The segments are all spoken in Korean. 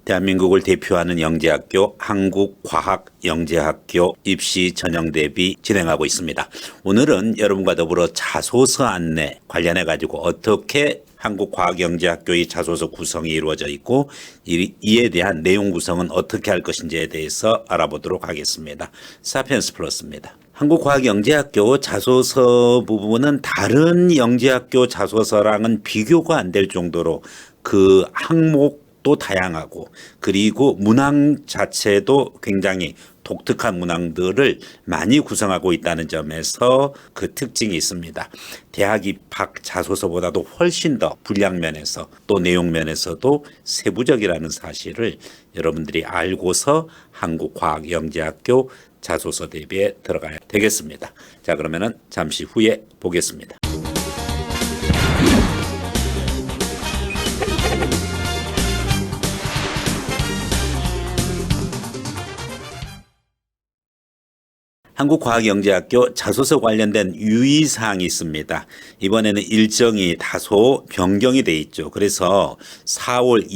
대한민국을 대표하는 영재학교 한국과학영재학교 입시 전형 대비 진행하고 있습니다. 오늘은 여러분과 더불어 자소서 안내 관련해 가지고 어떻게 한국과학영재학교의 자소서 구성이 이루어져 있고 이에 대한 내용 구성은 어떻게 할 것인지에 대해서 알아보도록 하겠습니다. 사피엔스 플러스입니다. 한국과학영재학교 자소서 부분은 다른 영재학교 자소서랑은 비교가 안 될 정도로 그 항목도 다양하고 그리고 문항 자체도 굉장히 독특한 문항들을 많이 구성하고 있다는 점에서 그 특징이 있습니다. 대학 입학 자소서보다도 훨씬 더 분량 면에서 또 내용 면에서도 세부적이라는 사실을 여러분들이 알고서 한국과학영재학교 자소서 대비에 들어가야 되겠습니다. 자, 그러면은 잠시 후에 보겠습니다. 한국과학영재학교 자소서 관련된 유의사항이 있습니다. 이번에는 일정이 다소 변경이 돼 있죠. 그래서 4월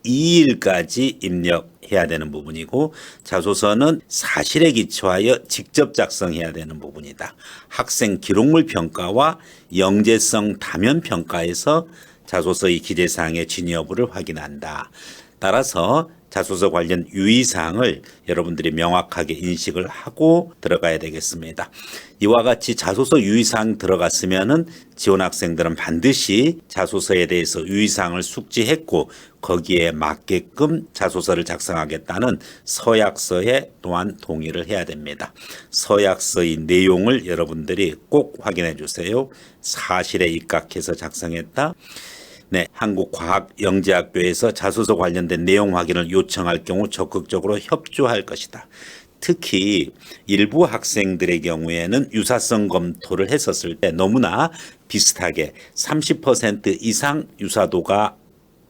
22일까지 입력해야 되는 부분이고 자소서는 사실에 기초하여 직접 작성해야 되는 부분이다. 학생 기록물 평가와 영재성 다면 평가에서 자소서의 기재사항의 진위 여부를 확인한다. 따라서 자소서 관련 유의사항을 여러분들이 명확하게 인식을 하고 들어가야 되겠습니다. 이와 같이 자소서 유의사항 들어갔으면은 지원 학생들은 반드시 자소서에 대해서 유의사항을 숙지했고 거기에 맞게끔 자소서를 작성하겠다는 서약서에 또한 동의를 해야 됩니다. 서약서의 내용을 여러분들이 꼭 확인해 주세요. 사실에 입각해서 작성했다. 네, 한국과학영재학교에서 자소서 관련된 내용 확인을 요청할 경우 적극적으로 협조할 것이다. 특히 일부 학생들의 경우에는 유사성 검토를 했었을 때 너무나 비슷하게 30% 이상 유사도가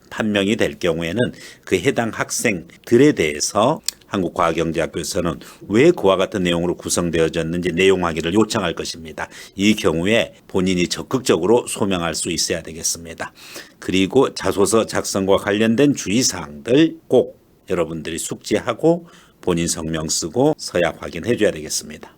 판명이 될 경우에는 그 해당 학생들에 대해서 한국과학영재학교에서는 왜 그와 같은 내용으로 구성되어졌는지 내용 확인을 요청할 것입니다. 이 경우에 본인이 적극적으로 소명할 수 있어야 되겠습니다. 그리고 자소서 작성과 관련된 주의사항들 꼭 여러분들이 숙지하고 본인 성명 쓰고 서약 확인해 줘야 되겠습니다.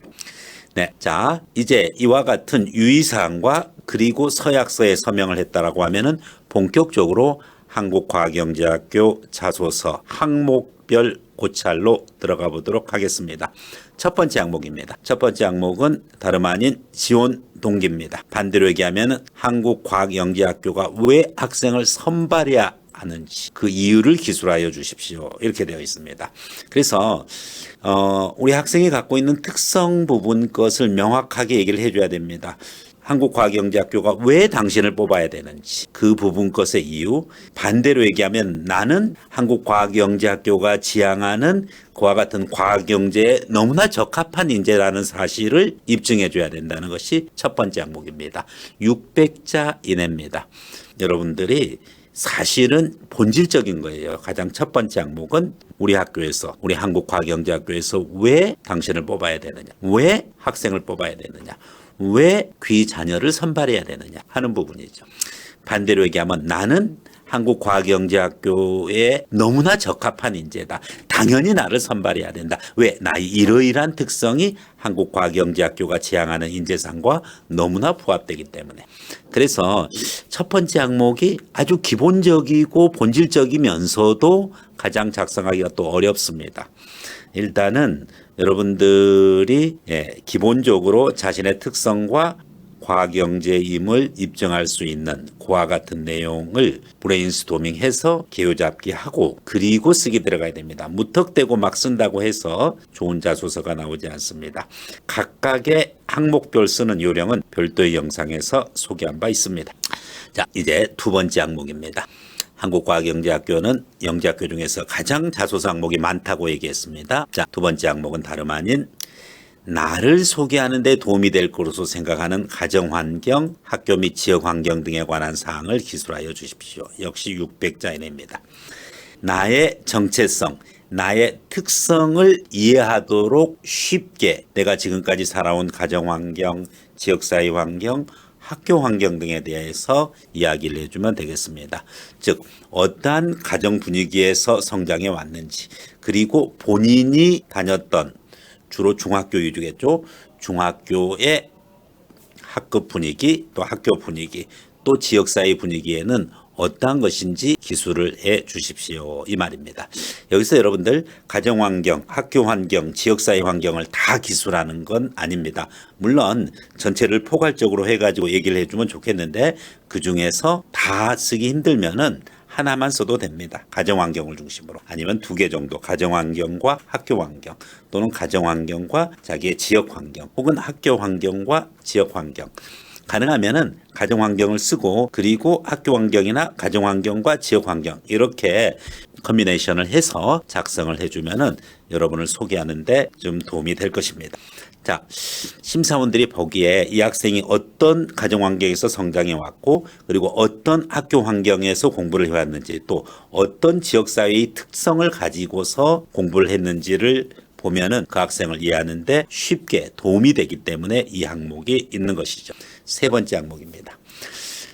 네, 자 이제 이와 같은 유의사항과 그리고 서약서에 서명을 했다라고 하면은 본격적으로 한국과학영재학교 자소서 항목별 고찰로 들어가 보도록 하겠습니다. 첫 번째 항목입니다. 첫 번째 항목은 다름 아닌 지원 동기입니다. 반대로 얘기하면 한국과학영재학교가 왜 학생을 선발해야 하는지 그 이유를 기술하여 주십시오. 이렇게 되어 있습니다. 그래서 우리 학생이 갖고 있는 특성 부분 것을 명확하게 얘기를 해줘야 됩니다. 한국과학영재학교가 왜 당신을 뽑아야 되는지 그 부분 것의 이유, 반대로 얘기하면 나는 한국과학영재학교가 지향하는 그와 같은 과학영재에 너무나 적합한 인재라는 사실을 입증해 줘야 된다는 것이 첫 번째 항목입니다. 600자 이내입니다. 여러분들이 사실은 본질적인 거예요. 가장 첫 번째 항목은 우리 학교에서, 우리 한국과학영재학교에서 왜 당신을 뽑아야 되느냐, 왜 학생을 뽑아야 되느냐, 왜 귀 자녀를 선발해야 되느냐 하는 부분이죠. 반대로 얘기하면 나는 한국과학영재학교에 너무나 적합한 인재다. 당연히 나를 선발해야 된다. 왜? 나의 이러이러한 특성이 한국과학영재학교가 지향하는 인재상과 너무나 부합되기 때문에. 그래서 첫 번째 항목이 아주 기본적이고 본질적이면서도 가장 작성하기가 또 어렵습니다. 일단은 여러분들이 기본적으로 자신의 특성과 과학영재임을 입증할 수 있는 그와 같은 내용을 브레인스토밍해서 개요잡기하고 그리고 쓰기 들어가야 됩니다. 무턱대고 막 쓴다고 해서 좋은 자소서가 나오지 않습니다. 각각의 항목별 쓰는 요령은 별도의 영상에서 소개한 바 있습니다. 자, 이제 두 번째 항목입니다. 한국과학영재학교는 영재학교 중에서 가장 자소서 항목이 많다고 얘기했습니다. 자, 두 번째 항목은 다름 아닌 나를 소개하는 데 도움이 될 것으로 생각하는 가정환경, 학교 및 지역환경 등에 관한 사항을 기술하여 주십시오. 역시 600자 이내입니다. 나의 정체성, 나의 특성을 이해하도록 쉽게 내가 지금까지 살아온 가정환경, 지역사회 환경, 학교 환경 등에 대해서 이야기를 해주면 되겠습니다. 즉 어떠한 가정 분위기에서 성장해 왔는지, 그리고 본인이 다녔던 주로 중학교 위주겠죠. 중학교의 학급 분위기, 또 학교 분위기, 또 지역사회 분위기에는 어떠한 것인지 기술을 해 주십시오, 이 말입니다. 여기서 여러분들 가정환경, 학교 환경, 지역사회 환경을 다 기술하는 건 아닙니다. 물론 전체를 포괄적으로 해가지고 얘기를 해주면 좋겠는데 그중에서 다 쓰기 힘들면은 하나만 써도 됩니다. 가정환경을 중심으로. 아니면 2개 정도. 가정환경과 학교환경, 또는 가정환경과 자기의 지역환경, 혹은 학교환경과 지역환경. 가능하면은 가정환경을 쓰고, 그리고 학교환경이나 가정환경과 지역환경, 이렇게 컨비네이션을 해서 작성을 해주면은 여러분을 소개하는데 좀 도움이 될 것입니다. 자, 심사원들이 보기에 이 학생이 어떤 가정환경에서 성장해 왔고, 그리고 어떤 학교 환경에서 공부를 해왔는지, 또 어떤 지역사회의 특성을 가지고서 공부를 했는지를 보면은 그 학생을 이해하는데 쉽게 도움이 되기 때문에 이 항목이 있는 것이죠. 3번째 항목입니다.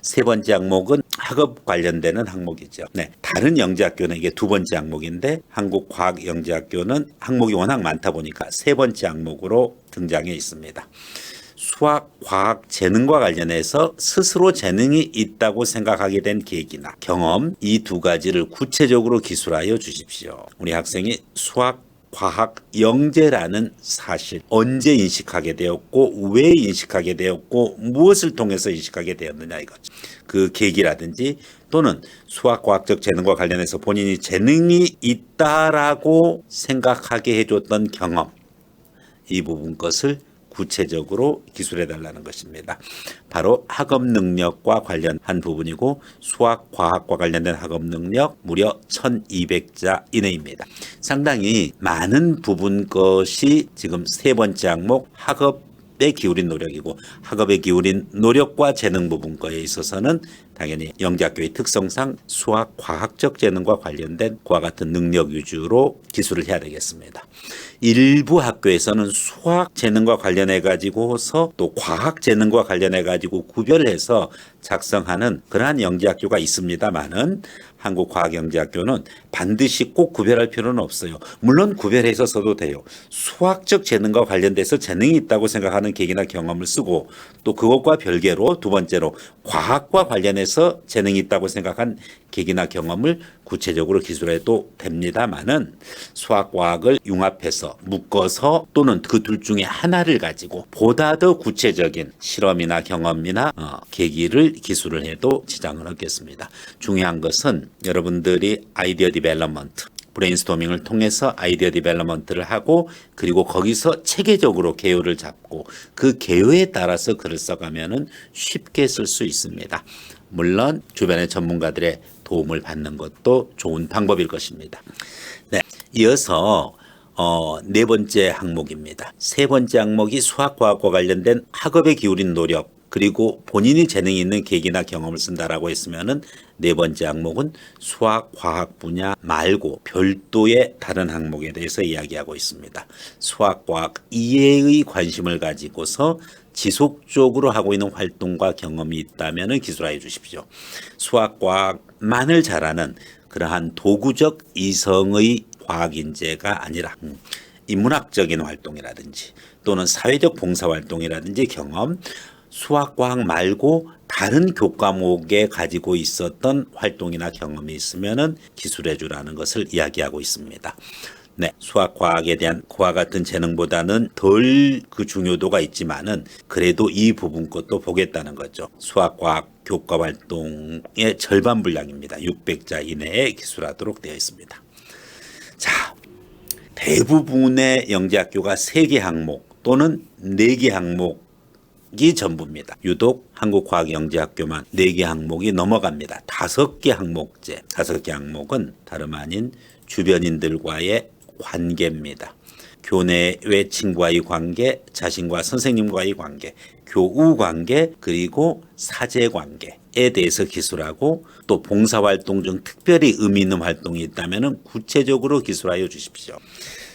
3번째 항목은 학업 관련되는 항목이죠. 네, 다른 영재학교는 이게 2번째 항목인데 한국과학영재학교는 항목이 워낙 많다 보니까 3번째 항목으로 등장해 있습니다. 수학, 과학, 재능과 관련해서 스스로 재능이 있다고 생각하게 된 계기나 경험, 이 2가지를 구체적으로 기술하여 주십시오. 우리 학생이 수학, 과학, 영재라는 사실, 언제 인식하게 되었고 왜 인식하게 되었고 무엇을 통해서 인식하게 되었느냐, 이거죠. 그 계기라든지, 또는 수학과학적 재능과 관련해서 본인이 재능이 있다라고 생각하게 해줬던 경험, 이 부분 것을 구체적으로 기술해달라는 것입니다. 바로 학업 능력과 관련한 부분이고, 수학, 과학과 관련된 학업 능력 무려 1200자 이내입니다. 상당히 많은 부분 것이 지금 3번째 항목 학업에 기울인 노력이고, 학업에 기울인 노력과 재능 부분 거에 있어서는 당연히 영재학교의 특성상 수학, 과학적 재능과 관련된 그와 같은 능력 위주로 기술을 해야 되겠습니다. 일부 학교에서는 수학 재능과 관련해 가지고서 또 과학 재능과 관련해 가지고 구별을 해서 작성하는 그러한 영재학교가 있습니다만은 한국과학영재학교는 반드시 꼭 구별할 필요는 없어요. 물론 구별해서 써도 돼요. 수학적 재능과 관련돼서 재능이 있다고 생각하는 계기나 경험을 쓰고, 또 그것과 별개로 2번째로 과학과 관련해서 재능이 있다고 생각한 계기나 경험을 구체적으로 기술해도 됩니다만은 수학, 과학을 융합해서 묶어서 또는 그 둘 중에 하나를 가지고 보다 더 구체적인 실험이나 경험이나 계기를 기술을 해도 지장은 없겠습니다. 중요한 것은 여러분들이 아이디어 디벨롭먼트, 브레인스토밍을 통해서 아이디어 디벨롭먼트를 하고, 그리고 거기서 체계적으로 개요를 잡고 그 개요에 따라서 글을 써가면은 쉽게 쓸 수 있습니다. 물론 주변의 전문가들의 도움을 받는 것도 좋은 방법일 것입니다. 네, 이어서 4번째 항목입니다. 3번째 항목이 수학과학과 관련된 학업에 기울인 노력, 그리고 본인이 재능이 있는 계기나 경험을 쓴다라고 했으면은 4번째 항목은 수학, 과학 분야 말고 별도의 다른 항목에 대해서 이야기하고 있습니다. 수학, 과학 이해의 관심을 가지고서 지속적으로 하고 있는 활동과 경험이 있다면 기술하여 주십시오. 수학, 과학만을 잘하는 그러한 도구적 이성의 과학인재가 아니라 인문학적인 활동이라든지 또는 사회적 봉사활동이라든지 경험, 수학, 과학 말고 다른 교과목에 가지고 있었던 활동이나 경험이 있으면 기술해 주라는 것을 이야기하고 있습니다. 네, 수학, 과학에 대한 그와 같은 재능보다는 덜 그 중요도가 있지만은 그래도 이 부분 것도 보겠다는 거죠. 수학, 과학 교과 활동의 절반 분량입니다. 600자 이내에 기술하도록 되어 있습니다. 자, 대부분의 영재학교가 3개 항목 또는 4개 항목이 전부입니다. 유독 한국과학영재학교만 4개 항목이 넘어갑니다. 5개 항목제. 5개 항목은 다름 아닌 주변인들과의 관계입니다. 교내외 친구와의 관계, 자신과 선생님과의 관계, 교우 관계, 그리고 사제 관계에 대해서 기술하고, 또 봉사활동 중 특별히 의미 있는 활동이 있다면 구체적으로 기술하여 주십시오.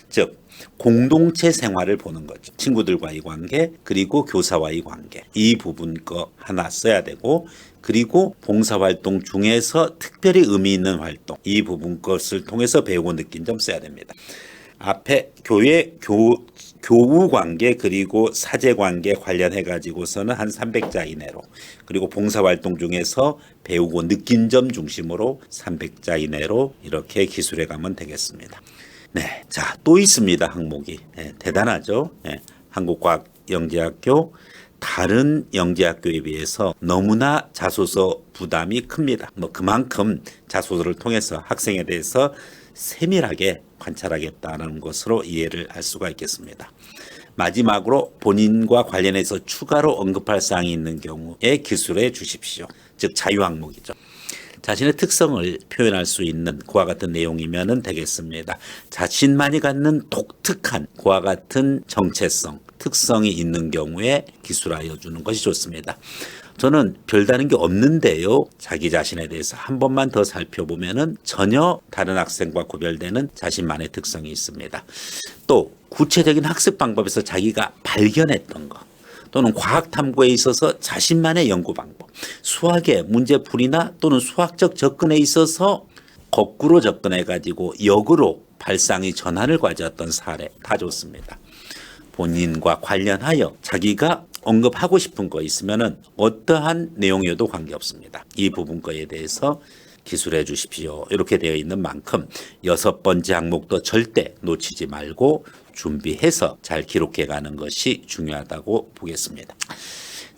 즉 공동체 생활을 보는 거죠. 친구들과의 관계 그리고 교사와의 관계 이 부분 거 하나 써야 되고 그리고 봉사활동 중에서 특별히 의미 있는 활동 이 부분 것을 통해서 배우고 느낀 점 써야 됩니다. 앞에 교회 교우 관계 그리고 사제 관계 관련해 가지고서는 한 300자 이내로 그리고 봉사활동 중에서 배우고 느낀 점 중심으로 300자 이내로 이렇게 기술해 가면 되겠습니다. 네, 자, 또 있습니다. 항목이. 네, 대단하죠. 네, 한국과학영재학교 다른 영재학교에 비해서 너무나 자소서 부담이 큽니다. 뭐 그만큼 자소서를 통해서 학생에 대해서 세밀하게 관찰하겠다는 것으로 이해를 할 수가 있겠습니다. 마지막으로 본인과 관련해서 추가로 언급할 사항이 있는 경우에 기술해 주십시오. 즉 자유 항목이죠. 자신의 특성을 표현할 수 있는 그와 같은 내용이면 되겠습니다. 자신만이 갖는 독특한 그와 같은 정체성, 특성이 있는 경우에 기술하여 주는 것이 좋습니다. 저는 별다른 게 없는데요. 자기 자신에 대해서 한 번만 더 살펴보면은 전혀 다른 학생과 구별되는 자신만의 특성이 있습니다. 또 구체적인 학습 방법에서 자기가 발견했던 것 또는 과학 탐구에 있어서 자신만의 연구 방법, 수학의 문제풀이나 또는 수학적 접근에 있어서 거꾸로 접근해 가지고 역으로 발상의 전환을 가졌던 사례 다 좋습니다. 본인과 관련하여 자기가 언급하고 싶은 거 있으면은 어떠한 내용이어도 관계없습니다. 이 부분 거에 대해서 기술해 주십시오. 이렇게 되어 있는 만큼 6번째 항목도 절대 놓치지 말고 준비해서 잘 기록해 가는 것이 중요하다고 보겠습니다.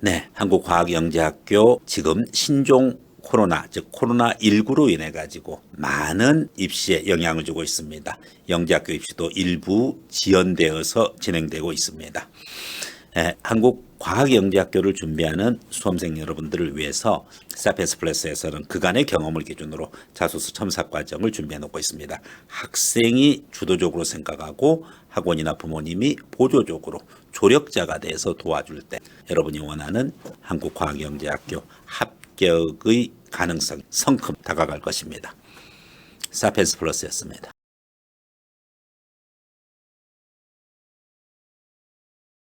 네, 한국과학영재학교 지금 신종 코로나, 즉 코로나19로 인해 가지고 많은 입시에 영향을 주고 있습니다. 영재학교 입시도 일부 지연되어서 진행되고 있습니다. 한국과학영재학교를 준비하는 수험생 여러분들을 위해서 사피엔스 플러스에서는 그간의 경험을 기준으로 자소서 첨삭 과정을 준비해 놓고 있습니다. 학생이 주도적으로 생각하고 학원이나 부모님이 보조적으로 조력자가 돼서 도와줄 때 여러분이 원하는 한국과학영재학교 합격의 가능성이 성큼 다가갈 것입니다. 사피엔스 플러스였습니다.